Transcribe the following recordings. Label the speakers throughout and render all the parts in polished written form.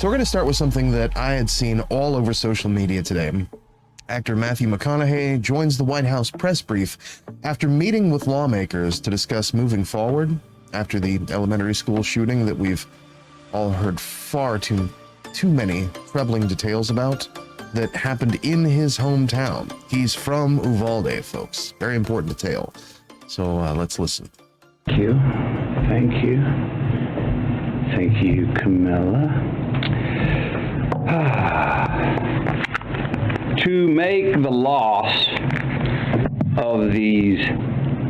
Speaker 1: So we're going to start with something that I had seen all over social media today. Actor Matthew McConaughey joins the White House press brief after meeting with lawmakers to discuss moving forward after the elementary school shooting that we've all heard far too many troubling details about that happened in his hometown. He's from Uvalde, folks. Very important detail. So let's listen.
Speaker 2: Thank you. Thank you. Thank you, Camilla. To make the loss of these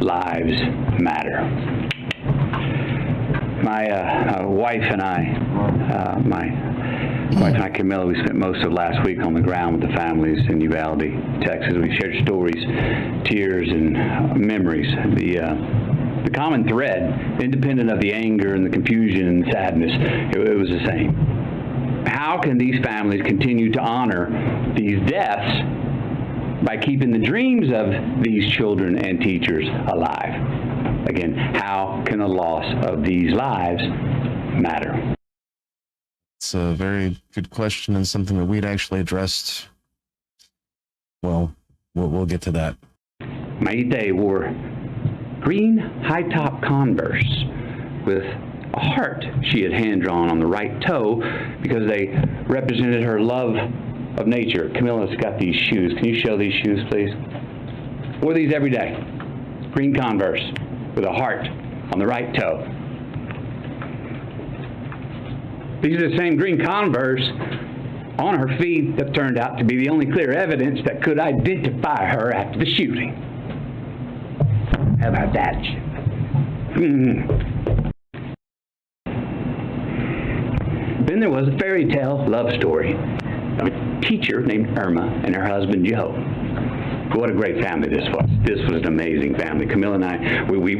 Speaker 2: lives matter. My wife and I, Camilla, we spent most of last week on the ground with the families in Uvalde, Texas. We shared stories, tears, and memories. The common thread, independent of the anger and the confusion and the sadness, it was the same. How can these families continue to honor these deaths by keeping the dreams of these children and teachers alive? Again, how can the loss of these lives matter?
Speaker 1: It's a very good question and something that we'd actually addressed. Well, we'll get to that.
Speaker 2: Maite wore green high-top Converse with a heart she had hand-drawn on the right toe because they represented her love of nature. Camilla's got these shoes. Can you show these shoes, please? Wore these every day. Green Converse with a heart on the right toe. These are the same green Converse on her feet that turned out to be the only clear evidence that could identify her after the shooting. How about that? Then there was a fairy tale love story of a teacher named Irma and her husband Joe. What a great family this was. This was an amazing family. Camilla and I, we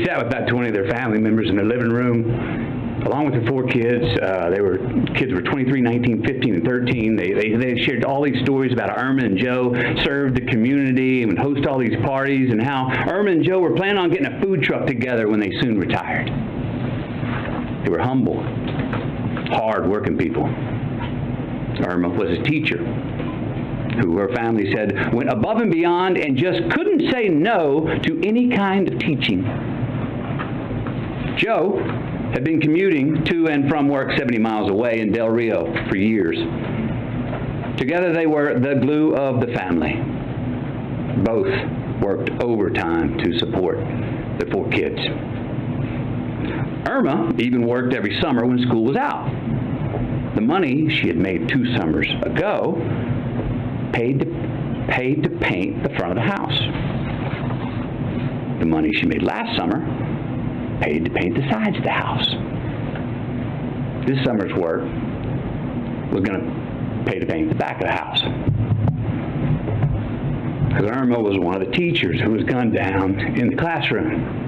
Speaker 2: sat with about 20 of their family members in their living room, along with their 4 kids. Kids were 23, 19, 15, and 13. They shared all these stories about how Irma and Joe served the community and would host all these parties, and how Irma and Joe were planning on getting a food truck together when they soon retired. They were humble, hard-working people. Irma was a teacher who her family said went above and beyond and just couldn't say no to any kind of teaching. Joe had been commuting to and from work 70 miles away in Del Rio for years. Together they were the glue of the family. Both worked overtime to support their 4 kids. Irma even worked every summer when school was out. The money she had made 2 summers ago paid to paint the front of the house. The money she made last summer paid to paint the sides of the house. This summer's work was going to pay to paint the back of the house. Because Irma was one of the teachers who was gunned down in the classroom.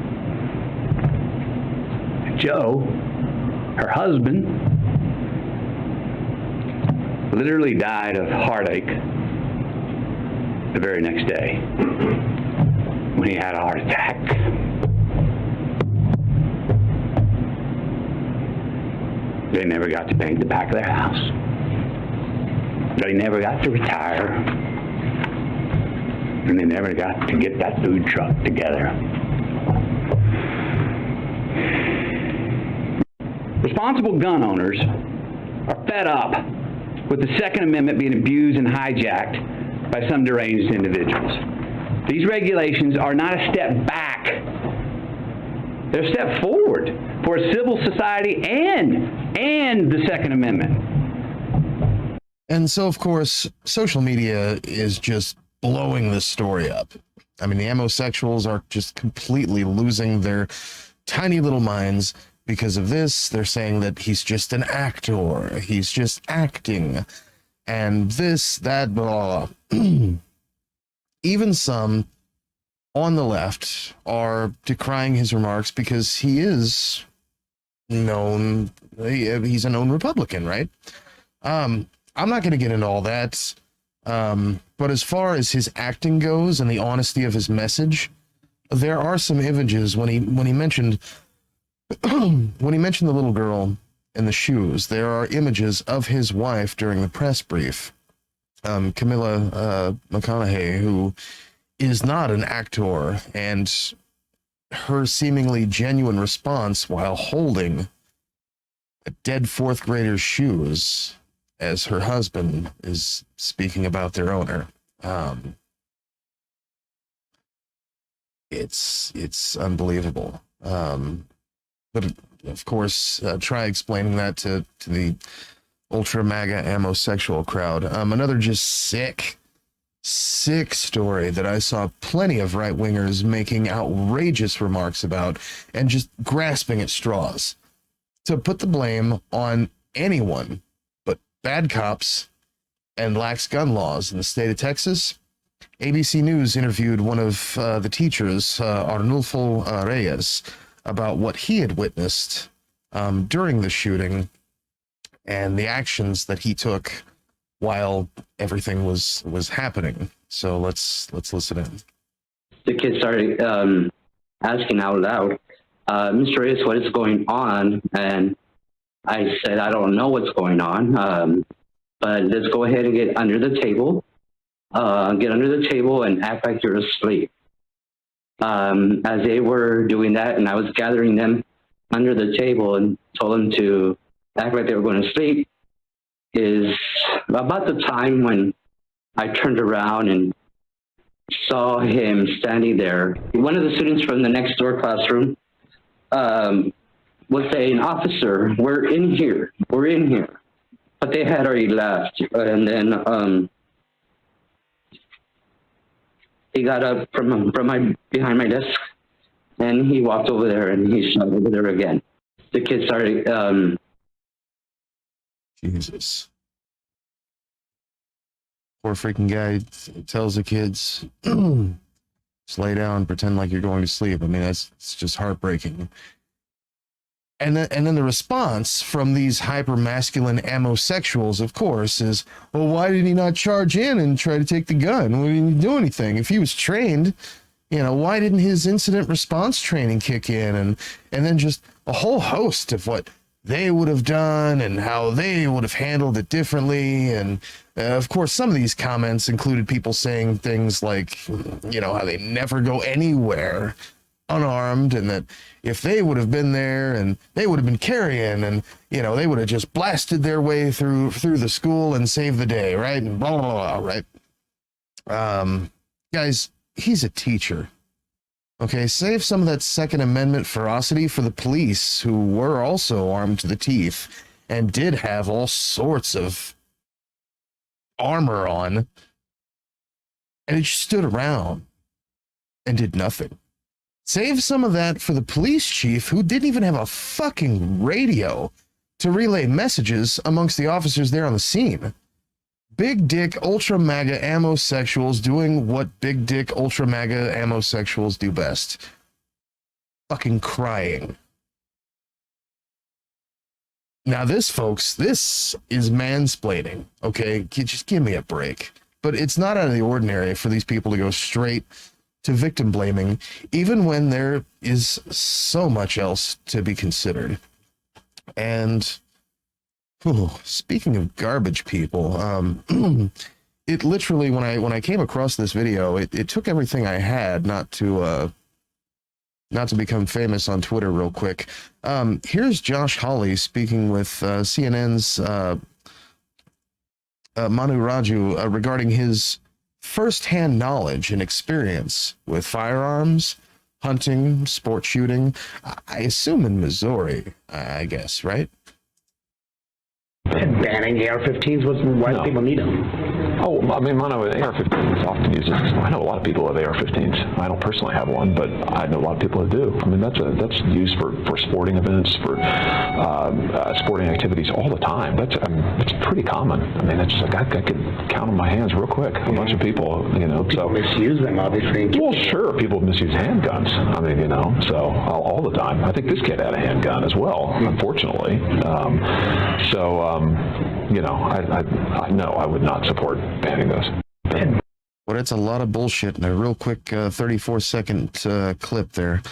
Speaker 2: Joe, her husband, literally died of heartache the very next day when he had a heart attack. They never got to paint the back of their house. They never got to retire. And they never got to get that food truck together. Responsible gun owners are fed up with the Second Amendment being abused and hijacked by some deranged individuals. These regulations are not a step back. They're a step forward for a civil society and the Second Amendment.
Speaker 1: And so, of course, social media is just blowing this story up. I mean, the homosexuals are just completely losing their tiny little minds because of this. They're saying that he's just an actor, he's just acting, and this, that, blah. Even some on the left are decrying his remarks because he is known, he's a known Republican, right? I'm not going to get into all that, but as far as his acting goes and the honesty of his message, there are some images when he mentioned when he mentioned the little girl in the shoes. There are images of his wife during the press brief, Camilla McConaughey, who is not an actor, and her seemingly genuine response while holding a dead fourth grader's shoes as her husband is speaking about their owner. It's unbelievable. But of course, try explaining that to the ultra MAGA amosexual crowd. Another just sick story that I saw plenty of right wingers making outrageous remarks about and just grasping at straws to put the blame on anyone but bad cops and lax gun laws in the state of Texas. ABC News interviewed one of the teachers, Arnulfo Reyes, about what he had witnessed during the shooting and the actions that he took while everything was happening. So let's listen in.
Speaker 3: The kid started asking out loud, Mr. Reyes, what is going on? And I said, I don't know what's going on, but let's go ahead and get under the table. Get under the table and act like you're asleep. As they were doing that, and I was gathering them under the table and told them to act like they were going to sleep, is about the time when I turned around and saw him standing there. One of the students from the next door classroom was saying, "Officer, we're in here. But they had already left. And then he got up from behind my desk, and he walked over there, and he shot over there again. The kid started...
Speaker 1: Jesus. Poor freaking guy tells the kids, just lay down, pretend like you're going to sleep. I mean, it's just heartbreaking. And then the response from these hyper-masculine amosexuals, of course, is, well, why did he not charge in and try to take the gun? Why didn't he do anything? If he was trained, why didn't his incident response training kick in? And then just a whole host of what they would have done and how they would have handled it differently. And of course, some of these comments included people saying things like, how they never go anywhere unarmed, and that if they would have been there and they would have been carrying, and they would have just blasted their way through the school and saved the day, right? And blah blah blah, right? Guys, he's a teacher. Okay, save some of that Second Amendment ferocity for the police, who were also armed to the teeth and did have all sorts of armor on, and it just stood around and did nothing. Save some of that for the police chief, who didn't even have a fucking radio to relay messages amongst the officers there on the scene. Big dick ultra MAGA amosexuals doing what big dick ultra MAGA amosexuals do best. Fucking crying. Now this, folks, this is mansplaining, okay? Just give me a break. But it's not out of the ordinary for these people to go straight to victim blaming, even when there is so much else to be considered. And speaking of garbage people, it literally, when I came across this video, it took everything I had not to become famous on Twitter real quick. Here's Josh Hawley speaking with CNN's Manu Raju regarding his first-hand knowledge and experience with firearms, hunting, sport shooting. I assume in Missouri, I guess, right?
Speaker 4: Banning AR-15s, why do people need them?
Speaker 5: Oh, I mean, mono AR-15 is often used. I know a lot of people have AR-15s. I don't personally have one, but I know a lot of people that do. I mean, that's used for sporting events, for sporting activities all the time. It's pretty common. I mean, it's like I could count on my hands real quick. A bunch of people,
Speaker 4: People misuse them, obviously.
Speaker 5: Well, sure, people misuse handguns. I mean, so all the time. I think this kid had a handgun as well, unfortunately. I know I would not support banning those.
Speaker 1: Well, that's a lot of bullshit in a real quick 34-second clip there.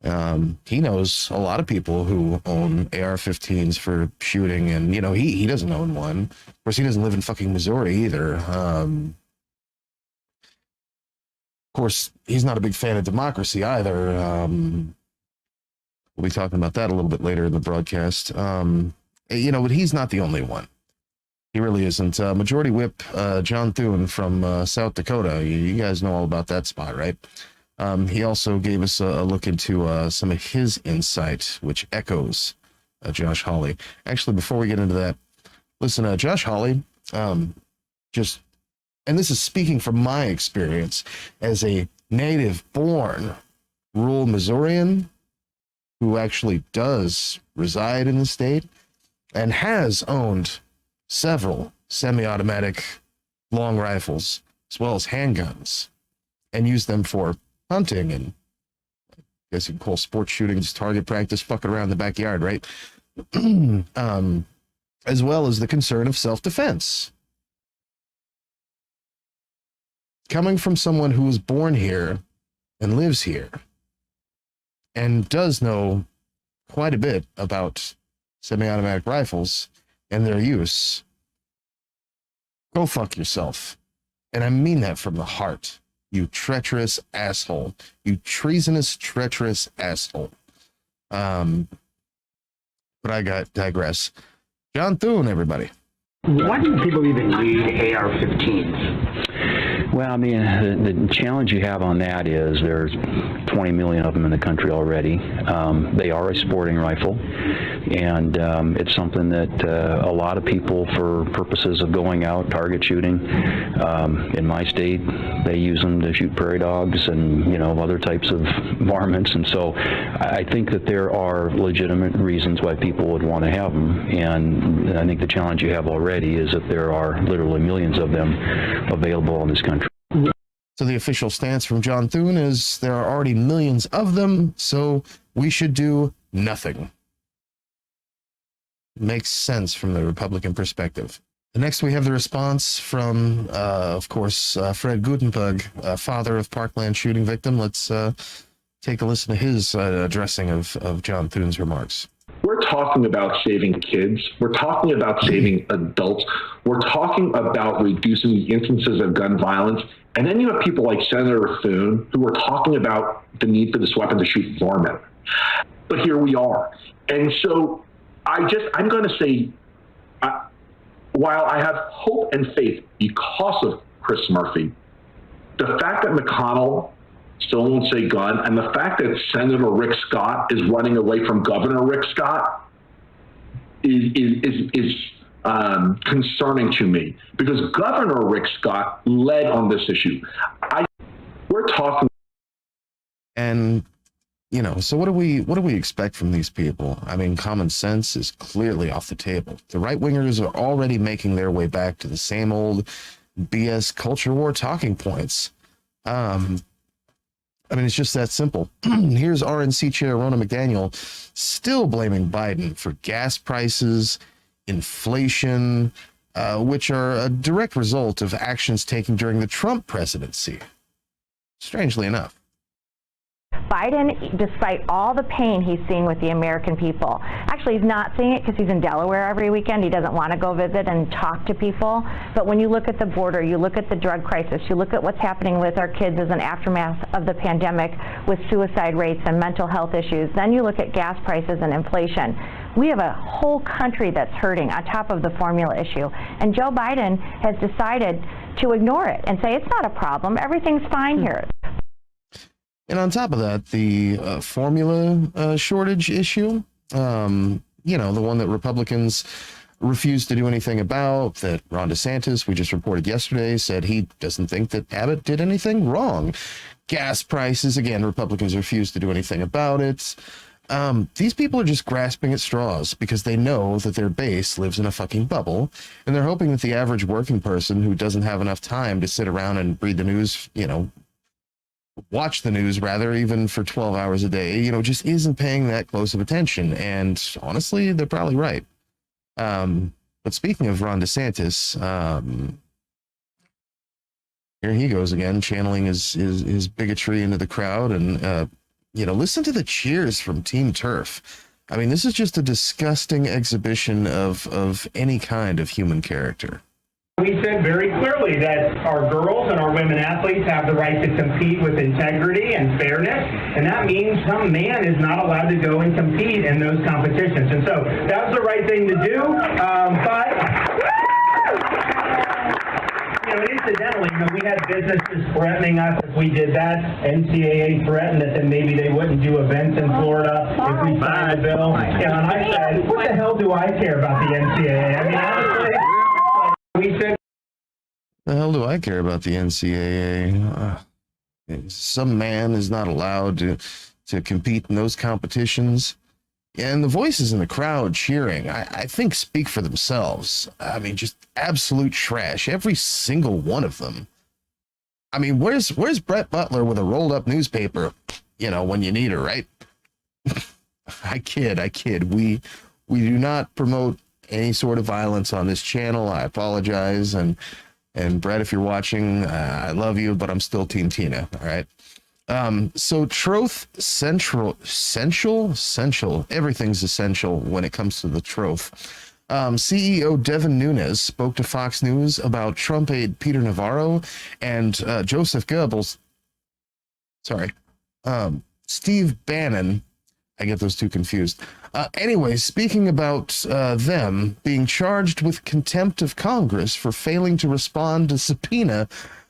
Speaker 1: He knows a lot of people who own AR-15s for shooting, and he doesn't own one. Of course, he doesn't live in fucking Missouri either. Of course, he's not a big fan of democracy either. We'll be talking about that a little bit later in the broadcast. But he's not the only one. He really isn't. Majority Whip John Thune from South Dakota. You guys know all about that spot, right? He also gave us a look into some of his insight, which echoes Josh Hawley. Actually, before we get into that, listen, Josh Hawley, and this is speaking from my experience as a native-born rural Missourian who actually does reside in the state and has owned several semi-automatic long rifles as well as handguns and used them for hunting and I guess you can call sports shootings, target practice, fucking around the backyard, right? As well as the concern of self-defense. Coming from someone who was born here and lives here and does know quite a bit about semi-automatic rifles and their use, go fuck yourself. And I mean that from the heart. You treacherous asshole. You treasonous, treacherous asshole. But I digress. John Thune, everybody.
Speaker 4: Why do people even need AR-15s?
Speaker 2: Well, I mean, the challenge you have on that is there's 20 million of them in the country already. They are a sporting rifle, and it's something that a lot of people, for purposes of going out, target shooting, in my state, they use them to shoot prairie dogs and, other types of varmints. And so I think that there are legitimate reasons why people would want to have them. And I think the challenge you have already is that there are literally millions of them available in this country.
Speaker 1: So the official stance from John Thune is there are already millions of them, so we should do nothing. Makes sense from the Republican perspective. Next, we have the response from, of course, Fred Gutenberg, father of Parkland shooting victim. Let's take a listen to his addressing of John Thune's remarks.
Speaker 6: We're talking about saving kids. We're talking about saving adults. We're talking about reducing the instances of gun violence. And then you have people like Senator Thune who are talking about the need for this weapon to shoot varmint. But here we are. And so I'm going to say, while I have hope and faith because of Chris Murphy, the fact that McConnell still won't say gun, and the fact that Senator Rick Scott is running away from Governor Rick Scott is concerning to me, because Governor Rick Scott led on this issue. We're talking,
Speaker 1: and so what do we expect from these people? I mean, common sense is clearly off the table. The right wingers are already making their way back to the same old BS culture war talking points. I mean, it's just that simple. Here's RNC Chair Ronna McDaniel still blaming Biden for gas prices, inflation, which are a direct result of actions taken during the Trump presidency. Strangely enough.
Speaker 7: Biden, despite all the pain he's seeing with the American people, actually he's not seeing it because he's in Delaware every weekend. He doesn't want to go visit and talk to people. But when you look at the border, you look at the drug crisis, you look at what's happening with our kids as an aftermath of the pandemic with suicide rates and mental health issues, then you look at gas prices and inflation. We have a whole country that's hurting on top of the formula issue. And Joe Biden has decided to ignore it and say it's not a problem. Everything's fine here.
Speaker 1: And on top of that, the formula shortage issue, the one that Republicans refused to do anything about, that Ron DeSantis, we just reported yesterday, said he doesn't think that Abbott did anything wrong. Gas prices, again, Republicans refused to do anything about it. These people are just grasping at straws because they know that their base lives in a fucking bubble, and they're hoping that the average working person who doesn't have enough time to sit around and read the news, watch the news rather, even for 12 hours a day, just isn't paying that close of attention. And honestly, they're probably right. But speaking of Ron DeSantis, here he goes again, channeling his bigotry into the crowd and listen to the cheers from Team Turf. I mean, this is just a disgusting exhibition of any kind of human character.
Speaker 8: We said very clearly that our girls and our women athletes have the right to compete with integrity and fairness, and that means some man is not allowed to go and compete in those competitions. And so that was the right thing to do, but incidentally, we had businesses threatening us if we did that. NCAA threatened that then maybe they wouldn't do events in Florida if we signed the bill. And I said, what the hell do I care about the NCAA? I mean, honestly, we said,
Speaker 1: the hell do I care about the NCAA? Some man is not allowed to compete in those competitions. And the voices in the crowd cheering, I think, speak for themselves. I mean, just absolute trash. Every single one of them. I mean, where's Brett Butler with a rolled up newspaper, when you need her, right? I kid. We do not promote any sort of violence on this channel. I apologize. And Brett, if you're watching, I love you, but I'm still Team Tina. All right. So Troth essential, everything's essential when it comes to the Troth. CEO Devin Nunes spoke to Fox News about Trump aide Peter Navarro and Joseph Goebbels. Steve Bannon. I get those two confused. Anyway, speaking about them being charged with contempt of Congress for failing to respond to subpoena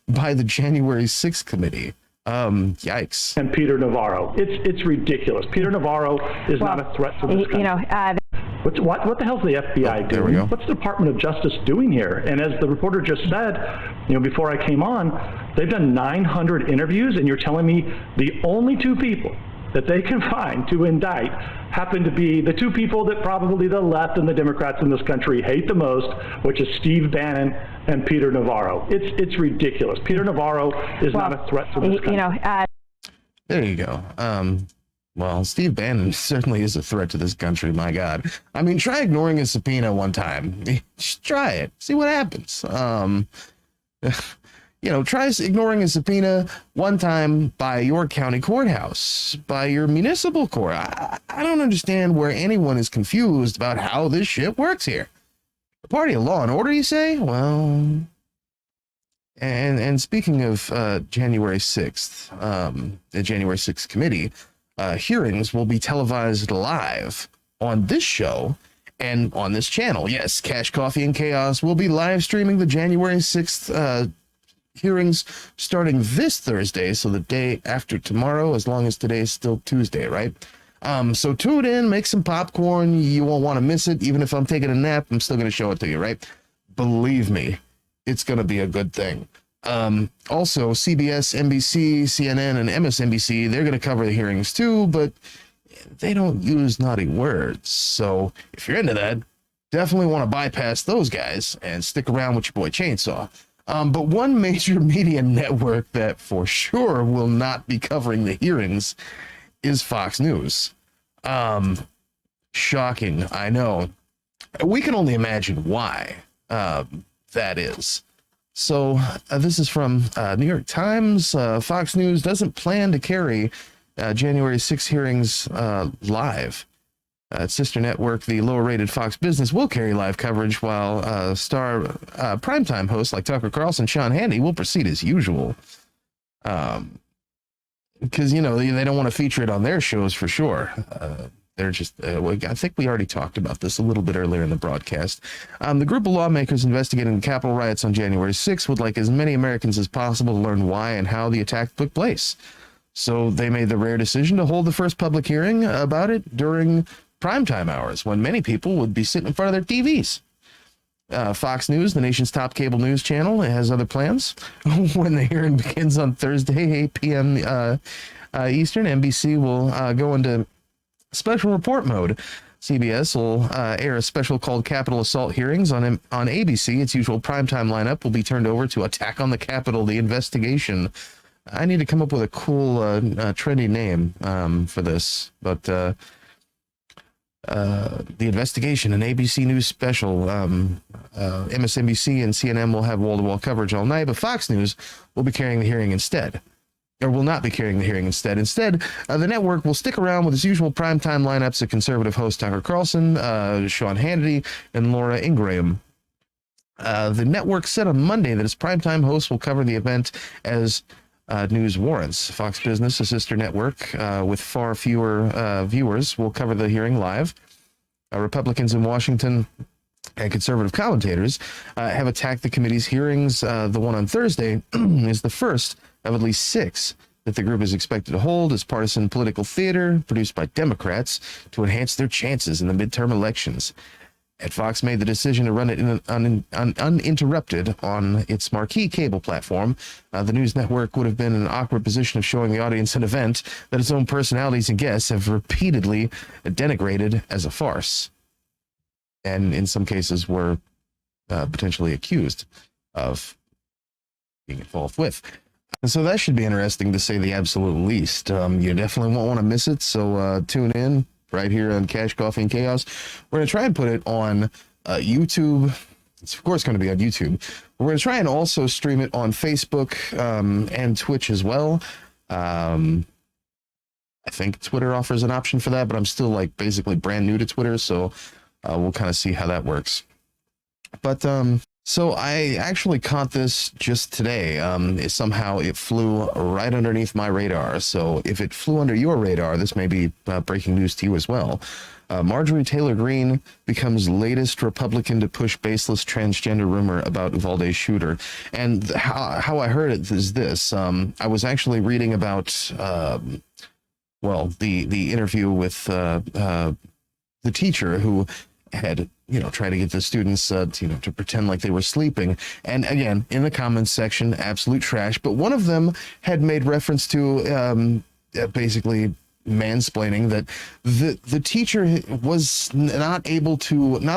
Speaker 1: by the January 6th committee. Yikes.
Speaker 9: And Peter Navarro. It's ridiculous. Peter Navarro is not a threat to this country. What the hell's the FBI doing?
Speaker 1: There we go.
Speaker 9: What's the Department of Justice doing here? And as the reporter just said, before I came on, they've done 900 interviews, and you're telling me the only two people that they can find to indict happen to be the two people that probably the left and the Democrats in this country hate the most, which is Steve Bannon and Peter Navarro. It's ridiculous. Peter Navarro is not a threat to this country.
Speaker 1: There you go. Well, Steve Bannon certainly is a threat to this country, my God. I mean, try ignoring a subpoena one time. Just try it. See what happens. Try ignoring a subpoena one time by your county courthouse, by your municipal court. I don't understand where anyone is confused about how this shit works here. The party of law and order, you say? Well, and speaking of January 6th, the January 6th committee, hearings will be televised live on this show and on this channel. Yes, Cash, Coffee, and Chaos will be live streaming the January 6th hearings starting this Thursday, so the day after tomorrow, as long as today is still Tuesday, right? So tune in, make some popcorn. You won't want to miss it. Even if I'm taking a nap, I'm still going to show it to you, right? Believe me, it's going to be a good thing. Also, CBS, NBC, CNN, and MSNBC, they're going to cover the hearings too, but they don't use naughty words. So if you're into that, definitely want to bypass those guys and stick around with your boy Chainsaw. But one major media network that for sure will not be covering the hearings is Fox News. Shocking, I know. We can only imagine why that is. So this is from New York Times. Fox News doesn't plan to carry January 6 hearings live. Its sister network, the lower-rated Fox Business, will carry live coverage, while star primetime hosts like Tucker Carlson, Sean Hannity will proceed as usual. Because, they don't want to feature it on their shows for sure. They're just, I think we already talked about this a little bit earlier in the broadcast. The group of lawmakers investigating the Capitol riots on January 6th would like as many Americans as possible to learn why and how the attack took place. So they made the rare decision to hold the first public hearing about it during primetime hours, when many people would be sitting in front of their TVs. Fox News, the nation's top cable news channel, has other plans. When the hearing begins on Thursday, 8 p.m. Eastern, NBC will go into special report mode. CBS will air a special called Capitol Assault Hearings. On ABC, its usual primetime lineup will be turned over to Attack on the Capitol, the Investigation. I need to come up with a cool, trendy name for this, but the Investigation, an ABC News special. MSNBC and CNN will have wall-to-wall coverage all night, but Fox News will be carrying the hearing instead. or will not be carrying the hearing instead. Instead, the network will stick around with its usual primetime lineups of conservative host Tucker Carlson, Sean Hannity, and Laura Ingraham. The network said on Monday that its primetime hosts will cover the event as news warrants. Fox Business, a sister network with far fewer viewers, will cover the hearing live. Republicans in Washington and conservative commentators have attacked the committee's hearings. The one on Thursday is the first of at least 6 that the group is expected to hold as partisan political theater produced by Democrats to enhance their chances in the midterm elections. And Fox made the decision to run it uninterrupted on its marquee cable platform. The news network would have been in an awkward position of showing the audience an event that its own personalities and guests have repeatedly denigrated as a farce, and in some cases were potentially accused of being involved with. And so that should be interesting to say the absolute least. You definitely won't want to miss it, so tune in right here on Cash, Coffee, and Chaos. We're going to try and put it on YouTube. It's, of course, going to be on YouTube. We're going to try and also stream it on Facebook and Twitch as well. I think Twitter offers an option for that, but I'm still like basically brand new to Twitter, so we'll kind of see how that works. But so I actually caught this just today. Somehow it flew right underneath my radar. So if it flew under your radar, this may be breaking news to you as well. Marjorie Taylor Greene becomes latest Republican to push baseless transgender rumor about Uvalde shooter. And how I heard it is this. I was actually reading about, the interview with the teacher who had, tried to get the students, to pretend like they were sleeping. And again, in the comments section, absolute trash. But one of them had made reference to basically mansplaining that the teacher was not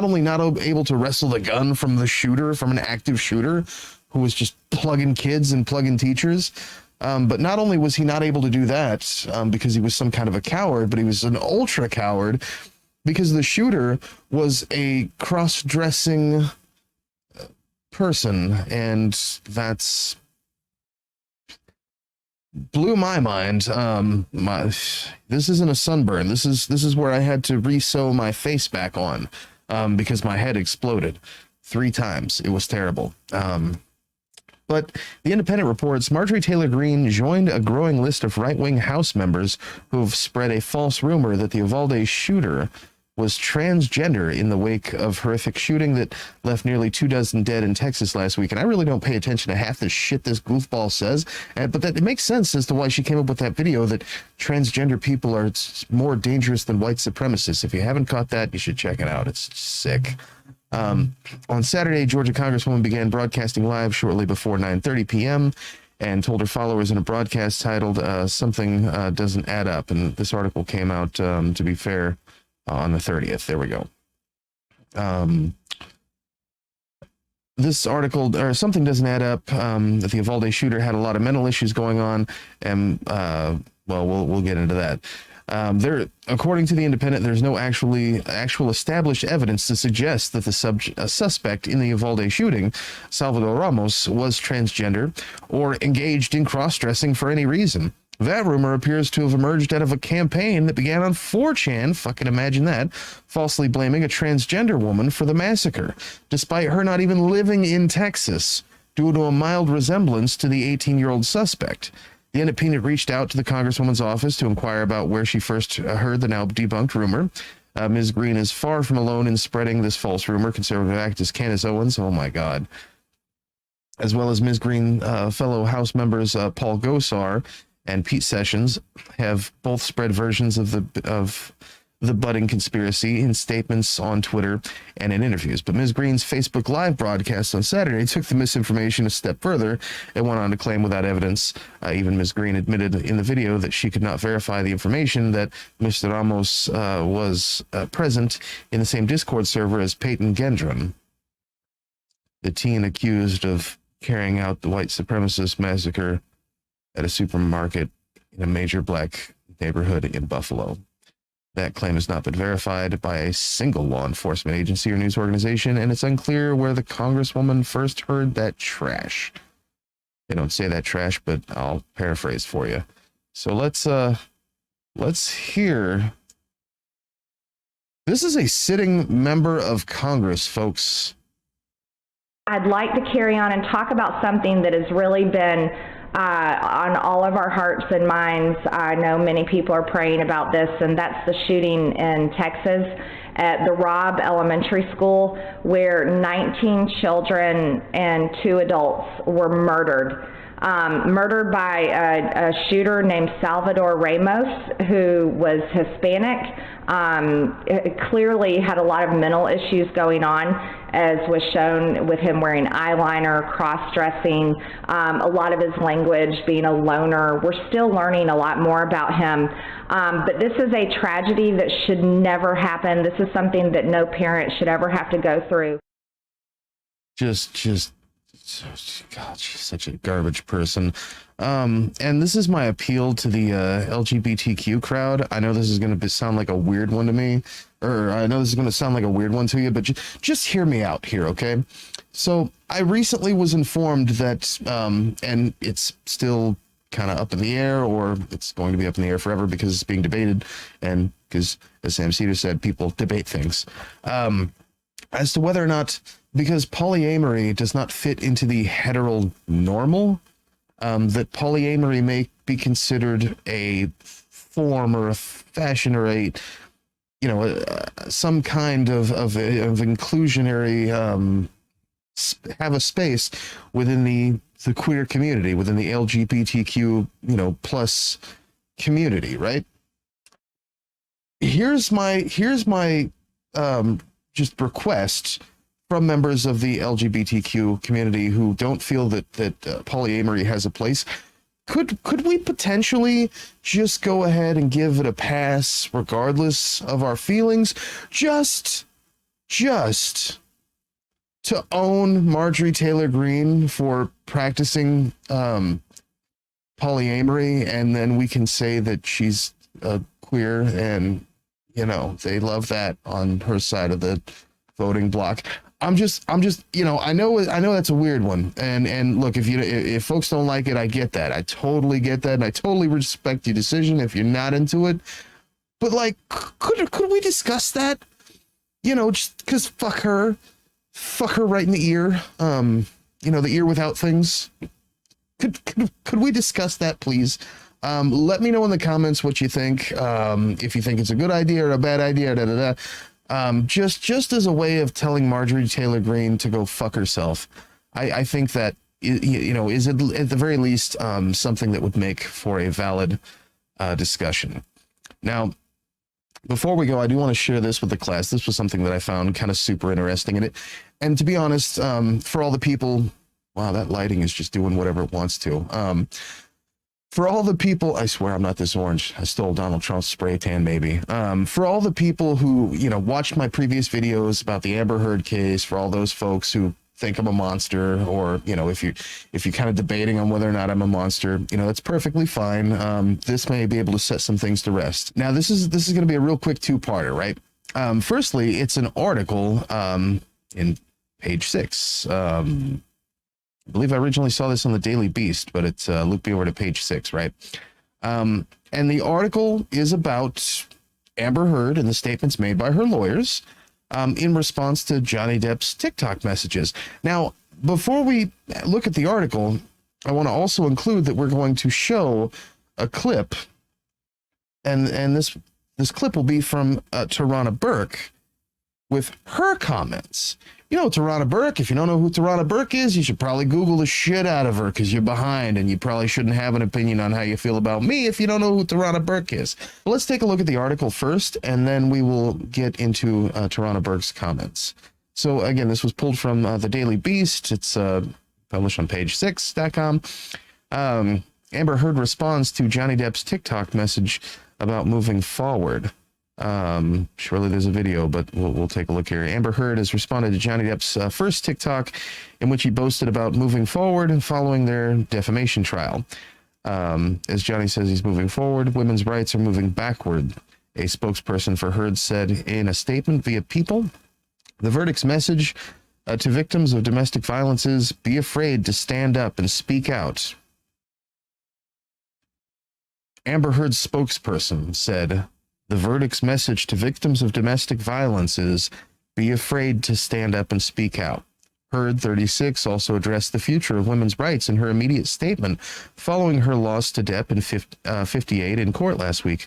Speaker 1: only not able to wrestle the gun from the shooter, from an active shooter who was just plugging kids and plugging teachers. But not only was he not able to do that because he was some kind of a coward, but he was an ultra coward because the shooter was a cross-dressing person, and that's blew my mind. This isn't a sunburn. This is where I had to re-sew my face back on because my head exploded 3 times. It was terrible. But the Independent reports Marjorie Taylor Greene joined a growing list of right-wing House members who have spread a false rumor that the Uvalde shooter was transgender in the wake of horrific shooting that left nearly 24 dead in Texas last week. And I really don't pay attention to half the shit this goofball says, but that it makes sense as to why she came up with that video that transgender people are more dangerous than white supremacists. If you haven't caught that, you should check it out. It's sick. On Saturday, Georgia Congresswoman began broadcasting live shortly before 9:30 p.m. and told her followers in a broadcast titled Something Doesn't Add Up. And this article came out, to be fair, on the 30th. There we go. This article, or Something Doesn't Add Up, that the Uvalde shooter had a lot of mental issues going on, and we'll get into that. According to the Independent, there's no actual established evidence to suggest that the suspect in the Uvalde shooting, Salvador Ramos, was transgender or engaged in cross-dressing for any reason. That rumor appears to have emerged out of a campaign that began on 4chan, fucking imagine that, falsely blaming a transgender woman for the massacre, despite her not even living in Texas, due to a mild resemblance to the 18-year-old suspect. The Independent reached out to the Congresswoman's office to inquire about where she first heard the now debunked rumor. Ms. Greene is far from alone in spreading this false rumor. Conservative activist Candace Owens, oh my God, as well as Ms. Greene, fellow House members Paul Gosar and Pete Sessions have both spread versions of the budding conspiracy in statements on Twitter and in interviews. But Ms. Greene's Facebook Live broadcast on Saturday took the misinformation a step further and went on to claim without evidence. Even Ms. Greene admitted in the video that she could not verify the information that Mr. Ramos was present in the same Discord server as Peyton Gendron, the teen accused of carrying out the white supremacist massacre at a supermarket in a major black neighborhood in Buffalo. That claim has not been verified by a single law enforcement agency or news organization, and it's unclear where the Congresswoman first heard that trash. They don't say that trash, but I'll paraphrase for you. So let's hear. This is a sitting member of Congress, folks.
Speaker 7: I'd like to carry on and talk about something that has really been on all of our hearts and minds. I know many people are praying about this, and that's the shooting in Texas at the Robb Elementary School, where 19 children and 2 adults were murdered. Murdered by a shooter named Salvador Ramos, who was Hispanic. Clearly had a lot of mental issues going on, as was shown with him wearing eyeliner, cross-dressing, a lot of his language, being a loner. We're still learning a lot more about him. But this is a tragedy that should never happen. This is something that no parent should ever have to go through.
Speaker 1: God, she's such a garbage person. And this is my appeal to the LGBTQ crowd. I know this is going to sound like a weird one to me, or I know this is going to sound like a weird one to you, but just hear me out here, okay? So I recently was informed that, and it's still kind of up in the air, or it's going to be up in the air forever because it's being debated, and because, as Sam Cedar said, people debate things. As to whether or not, because polyamory does not fit into the heteronormal, that polyamory may be considered a form or a fashion or a, some kind of inclusionary, have a space within the queer community, within the LGBTQ, plus community, right? Here's my just request from members of the LGBTQ community who don't feel that polyamory has a place. Could we potentially just go ahead and give it a pass regardless of our feelings, just to own Marjorie Taylor Greene for practicing polyamory, and then we can say that she's queer, and they love that on her side of the voting block. I'm just, I know that's a weird one. And look, if folks don't like it, I get that. I totally get that. And I totally respect your decision if you're not into it. But like, could we discuss that? Just cause fuck her right in the ear. The ear without things. Could we discuss that, please? Let me know in the comments what you think. If you think it's a good idea or a bad idea, just as a way of telling Marjorie Taylor Greene to go fuck herself. I think that, is at the very least something that would make for a valid discussion. Now, before we go, I do want to share this with the class. This was something that I found kind of super interesting in it. And to be honest, for all the people, wow, that lighting is just doing whatever it wants to. For all the people, I swear I'm not this orange. I stole Donald Trump's spray tan, maybe. For all the people who, watched my previous videos about the Amber Heard case, for all those folks who think I'm a monster, or, if you're kind of debating on whether or not I'm a monster, that's perfectly fine. This may be able to set some things to rest. Now, this is going to be a real quick 2-parter, right? Firstly, it's an article in page 6. I believe I originally saw this on the Daily Beast, but it's looped me over to page 6, right? And the article is about Amber Heard and the statements made by her lawyers in response to Johnny Depp's TikTok messages. Now, before we look at the article, I want to also include that we're going to show a clip, and this clip will be from Tarana Burke with her comments. Tarana Burke, if you don't know who Tarana Burke is, you should probably Google the shit out of her because you're behind, and you probably shouldn't have an opinion on how you feel about me if you don't know who Tarana Burke is. But let's take a look at the article first, and then we will get into Tarana Burke's comments. So again, this was pulled from the Daily Beast. It's published on page6.com. Amber Heard responds to Johnny Depp's TikTok message about moving forward. Surely there's a video, but we'll take a look here. Amber Heard has responded to Johnny Depp's first TikTok, in which he boasted about moving forward following their defamation trial. As Johnny says he's moving forward, women's rights are moving backward, a spokesperson for Heard said in a statement via People. The verdict's message To victims of domestic violences, be afraid to stand up and speak out. Amber Heard's spokesperson said, the verdict's message to victims of domestic violence is, be afraid to stand up and speak out. Heard, 36, also addressed the future of women's rights in her immediate statement following her loss to Depp in 58 in court last week.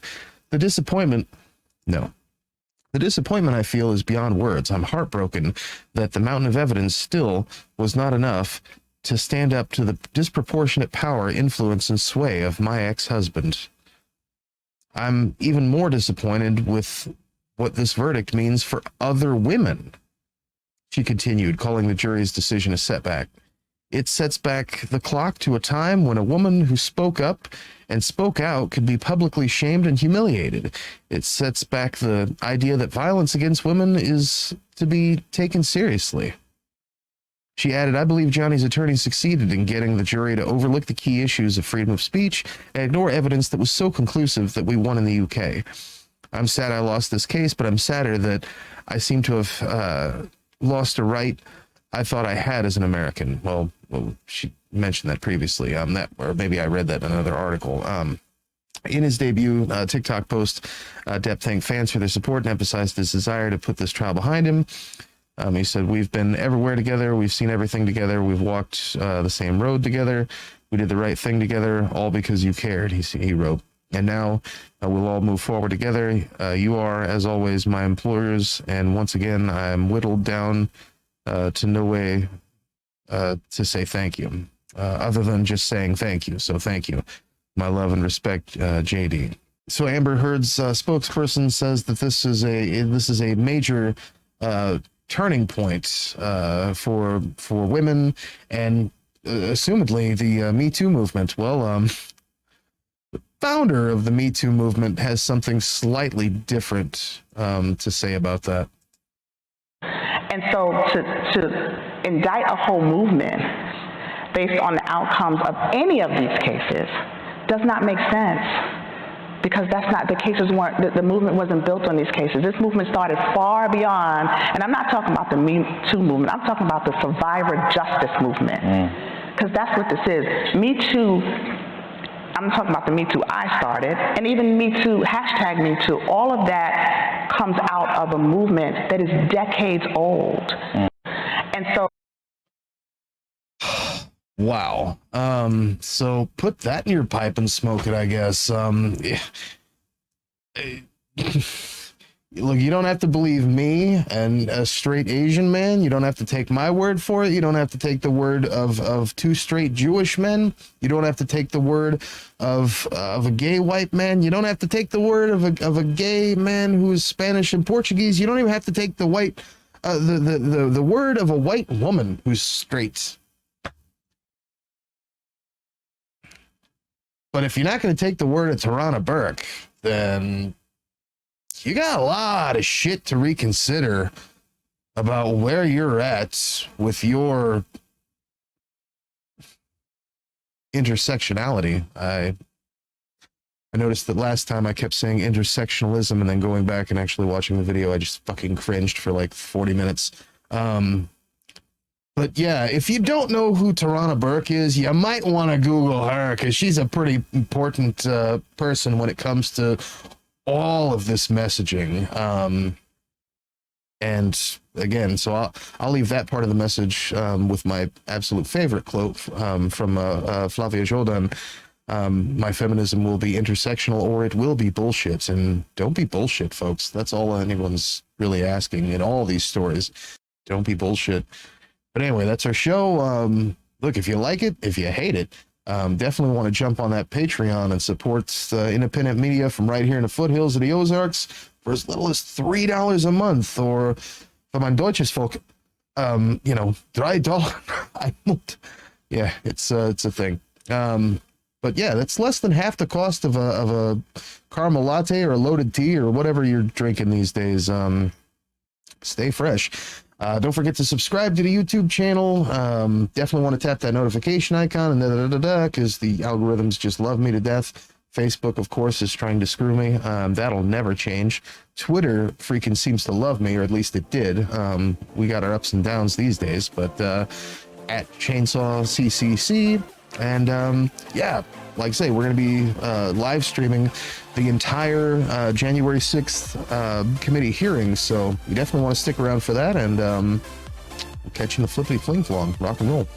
Speaker 1: The disappointment I feel is beyond words. I'm heartbroken that the mountain of evidence still was not enough to stand up to the disproportionate power, influence, and sway of my ex-husband. I'm even more disappointed with what this verdict means for other women. She continued, calling the jury's decision a setback. It sets back the clock to a time when a woman who spoke up and spoke out could be publicly shamed and humiliated. It sets back the idea that violence against women is to be taken seriously. She added, I believe Johnny's attorney succeeded in getting the jury to overlook the key issues of freedom of speech and ignore evidence that was so conclusive that we won in the UK. I'm sad I lost this case, but I'm sadder that I seem to have lost a right I thought I had as an American. Well, she mentioned that previously, or maybe I read that in another article. In his debut TikTok post, Depp thanked fans for their support and emphasized his desire to put this trial behind him. He said, we've been everywhere together. We've seen everything together. We've walked the same road together. We did the right thing together, all because you cared, he wrote. And now we'll all move forward together. You are, as always, my employers. And once again, I'm whittled down to no way to say thank you, other than just saying thank you. So thank you. My love and respect, JD. So Amber Heard's spokesperson says that this is a major turning point for women and assumedly the Me Too movement. Well, the founder of the Me Too movement has something slightly different to say about that.
Speaker 10: And so to indict a whole movement based on the outcomes of any of these cases does not make sense, because that's not, the cases weren't, the movement wasn't built on these cases. This movement started far beyond, and I'm not talking about the Me Too movement, I'm talking about the survivor justice movement, because that's what this is. Me Too, I'm talking about the Me Too I started, and even Me Too, hashtag Me Too, all of that comes out of a movement that is decades old. And so,
Speaker 1: wow. So put that in your pipe and smoke it, I guess. Look, you don't have to believe me and a straight Asian man. You don't have to take my word for it. You don't have to take the word of two straight Jewish men. You don't have to take the word of a gay white man. You don't have to take the word of a gay man who's Spanish and Portuguese. You don't even have to take the word of a white woman who's straight. But if you're not going to take the word of Tarana Burke, then you got a lot of shit to reconsider about where you're at with your intersectionality. I noticed that last time I kept saying intersectionalism and then going back and actually watching the video, I just fucking cringed for like 40 minutes. But yeah, if you don't know who Tarana Burke is, you might want to Google her, because she's a pretty important person when it comes to all of this messaging. And again, so I'll leave that part of the message with my absolute favorite quote from Flavia Jordan. My feminism will be intersectional, or it will be bullshit. And don't be bullshit, folks. That's all anyone's really asking in all these stories. Don't be bullshit. But anyway, that's our show. Look, if you like it, if you hate it, definitely want to jump on that Patreon and support independent media from right here in the foothills of the Ozarks for as little as $3 a month, or for my Deutsches Volk, $3. Yeah, it's a thing. But yeah, that's less than half the cost of a caramel latte or a loaded tea or whatever you're drinking these days. Stay fresh. Don't forget to subscribe to the YouTube channel. Definitely want to tap that notification icon and because the algorithms just love me to death. Facebook, of course, is trying to screw me. That'll never change. Twitter freaking seems to love me, or at least it did. We got our ups and downs these days, but at Chainsaw CCC. And yeah, like I say, we're going to be live streaming the entire January 6th committee hearings. So you definitely want to stick around for that. And catch you in the flippity fling flong. Rock and roll.